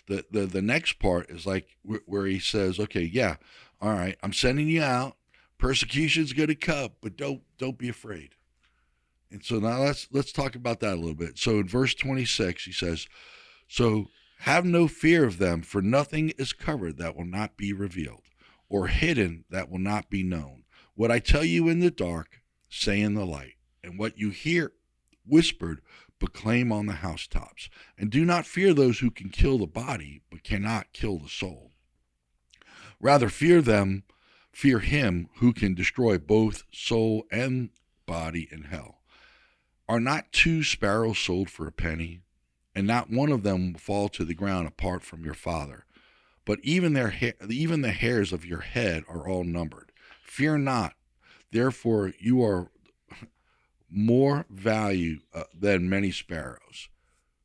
The next part is like where he says, okay, yeah, all right, I'm sending you out. Persecution's going to come, but don't be afraid. And so now let's talk about that a little bit. So in verse 26, he says, so have no fear of them, for nothing is covered that will not be revealed, or hidden that will not be known. What I tell you in the dark, say in the light, and what you hear whispered, proclaim on the housetops. And do not fear those who can kill the body, but cannot kill the soul. Rather fear him who can destroy both soul and body in hell. Are not two sparrows sold for a penny? And not one of them will fall to the ground apart from your Father. But even even the hairs of your head are all numbered. Fear not, therefore you are more value than many sparrows.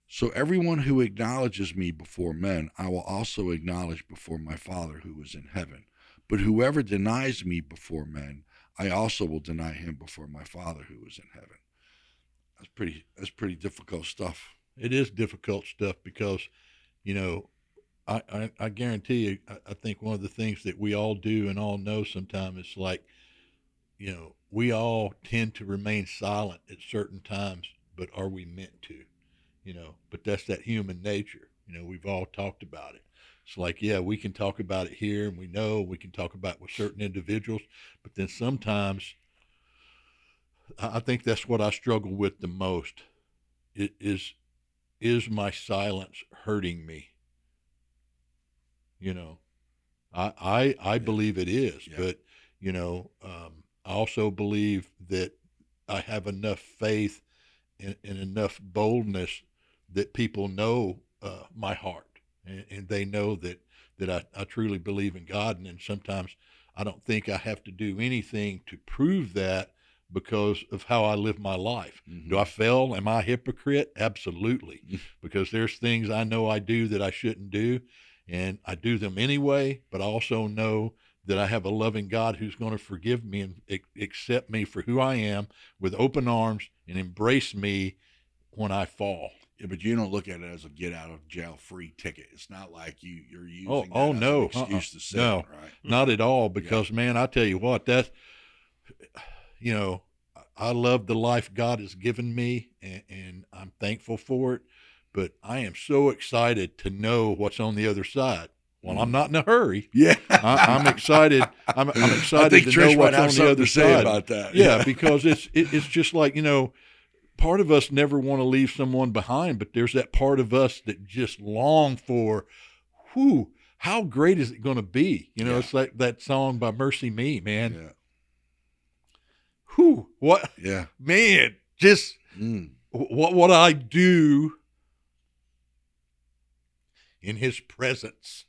So everyone who acknowledges me before men, I will also acknowledge before my Father who is in heaven. But whoever denies me before men, I also will deny him before my Father who is in heaven. That's pretty difficult stuff. It is difficult stuff because, you know, I guarantee you, I think one of the things that we all do and all know sometimes is like, you know, we all tend to remain silent at certain times, but are we meant to? You know, but that's that human nature. You know, we've all talked about it. It's like, yeah, we can talk about it here and we know we can talk about it with certain individuals, but then sometimes I think that's what I struggle with the most. It is my silence hurting me? You know, I Yeah, believe it is, yeah, but you know, I also believe that I have enough faith and enough boldness that people know my heart, and they know that I truly believe in God. And then sometimes I don't think I have to do anything to prove that because of how I live my life. Do hmm I fail? Am I a hypocrite? Absolutely, because there's things I know I do that I shouldn't do, and I do them anyway. But I also know that I have a loving God who's going to forgive me and accept me for who I am with open arms and embrace me when I fall. yeah. But you don't look at it as a get out of jail free ticket. It's not like you're Oh, using that oh as an no, excuse to sin, no, right? not at all. Yeah, Because man, I tell you what, that's, you know, I love the life God has given me, and I'm thankful for it. But I am so excited to know what's on the other side. Well, I'm mm. not in a hurry. Yeah. I'm excited. I'm I excited think to know Trish might what's have on the something other to say side. about that. Yeah, Yeah. because it's just like, you know, part of us never want to leave someone behind, but there's that part of us that just long for, whew, how great is it going to be? You know, Yeah. it's like that song by Mercy Me, man. Yeah. Whew, what, Yeah. man, just Mm. what would I do in his presence?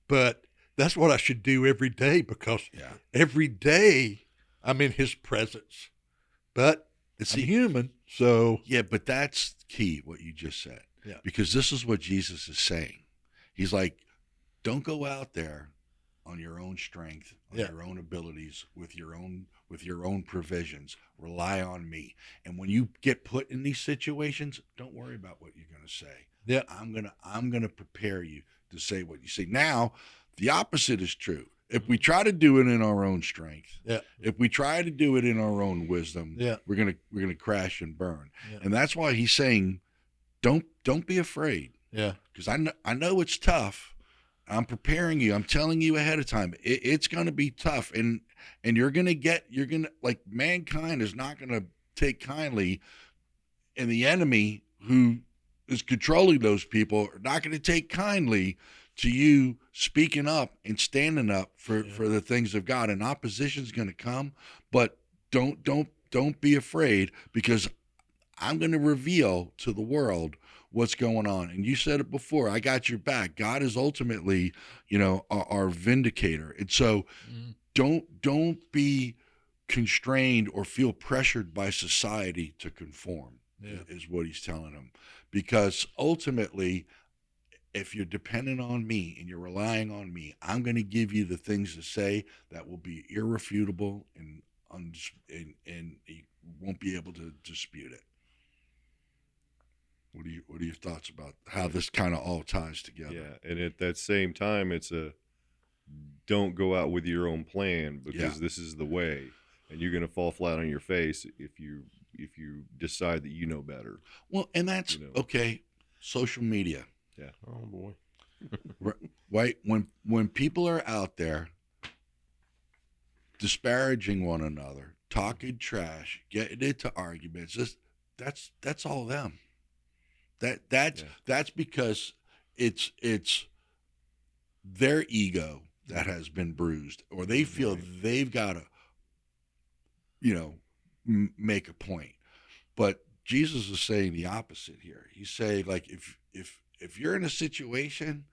But that's what I should do every day because Yeah. every day I'm in his presence. But I'm See, human, so yeah, but that's key what you just said. yeah, Because this is what Jesus is saying. He's like, don't go out there on your own strength, on yeah, your own abilities, with your own provisions. Rely on me. And when you get put in these situations, don't worry about what you're going to say. yeah, I'm gonna prepare you to say what you say. Now, the opposite is true. If we try to do it in our own strength, yeah, if we try to do it in our own wisdom, yeah, we're gonna crash and burn. yeah, And that's why he's saying, don't be afraid, yeah, because I know it's tough. I'm preparing you. I'm telling you ahead of time. It's going to be tough, and you're gonna like mankind is not going to take kindly, and the enemy who is controlling those people are not going to take kindly to you speaking up and standing up for yeah, for the things of God. And opposition is going to come, but don't be afraid, because I'm going to reveal to the world what's going on. And you said it before, I got your back. God is ultimately, our vindicator. And so mm, don't be constrained or feel pressured by society to conform, yeah, is what he's telling them. Because ultimately, if you're dependent on me and you're relying on me, I'm going to give you the things to say that will be irrefutable, and you won't be able to dispute it. What are your thoughts about how this kind of all ties together? Yeah, and at that same time, it's a don't go out with your own plan because Yeah. this is the way, and you're gonna fall flat on your face if you decide that you know better. Well, and that's You know. okay. Social media, Yeah. Oh boy. right? When people are out there disparaging one another, talking trash, getting into arguments, that's all them. That's Yeah. that's because it's their ego that has been bruised, or they feel Right. they've got to, make a point. But Jesus is saying the opposite here. He's saying, like, if you're in a situation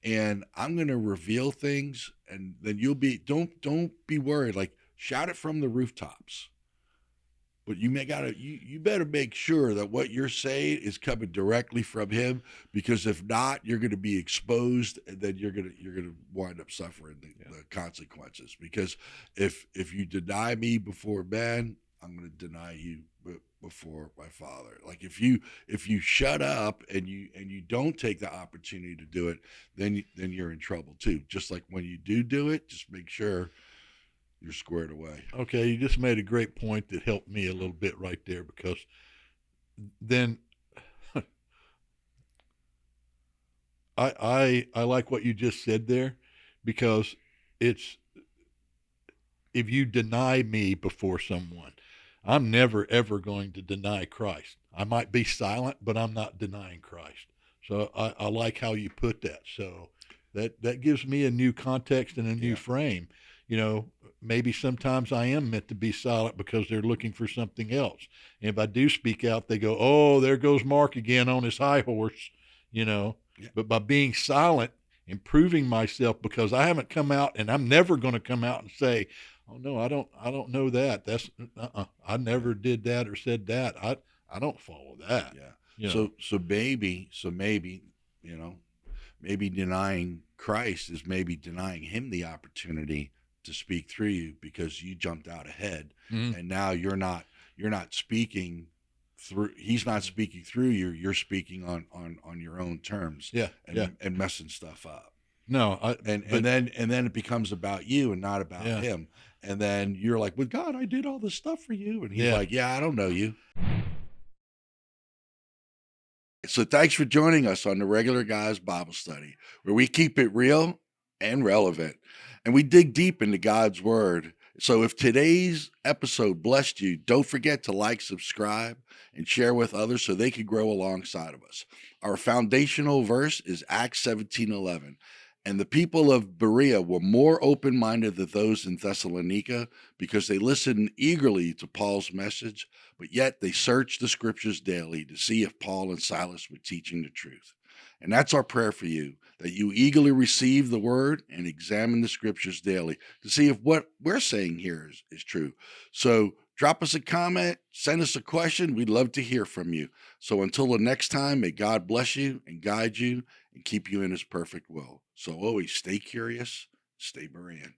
and I'm going to reveal things, and then you'll be don't be worried. Like, shout it from the rooftops. But you better make sure that what you're saying is coming directly from him, because if not, you're going to be exposed, and then you're gonna wind up suffering the consequences. Because if you deny me before man, I'm going to deny you before my Father. Like, if you shut up and you don't take the opportunity to do it, then you're in trouble too. Just like when you do it, just make sure you're squared away. Okay, you just made a great point that helped me a little bit right there, because then I like what you just said there, because it's, if you deny me before someone, I'm never ever going to deny Christ. I might be silent, but I'm not denying Christ. So I like how you put that. So that gives me a new context and a new Yeah. frame. You know, maybe sometimes I am meant to be silent because they're looking for something else. And if I do speak out, they go, "Oh, there goes Mark again on his high horse," you know. Yeah. But by being silent and proving myself, because I haven't come out, and I'm never going to come out and say, "Oh no, I don't know that. That's I never did that or said that. I don't follow that." Yeah. You know. So maybe, maybe denying Christ is maybe denying him the opportunity to speak through you, because you jumped out ahead, Mhm. and now you're not speaking through. He's not speaking through you. You're speaking on your own terms, Yeah, yeah. and messing stuff up. No, And but then it becomes about you and not about Yeah. him. And then you're like, "Well, God, I did all this stuff for you," and he's Yeah. like, "Yeah, I don't know you." So thanks for joining us on the Regular Guys Bible Study, where we keep it real and relevant, and we dig deep into God's Word. So if today's episode blessed you, don't forget to like, subscribe, and share with others so they can grow alongside of us. Our foundational verse is Acts 17:11. And the people of Berea were more open minded than those in Thessalonica, because they listened eagerly to Paul's message, but yet they searched the scriptures daily to see if Paul and Silas were teaching the truth. And that's our prayer for you, that you eagerly receive the word and examine the scriptures daily to see if what we're saying here is true. So drop us a comment, send us a question. We'd love to hear from you. So until the next time, may God bless you and guide you and keep you in his perfect will. So always stay curious, stay Berean.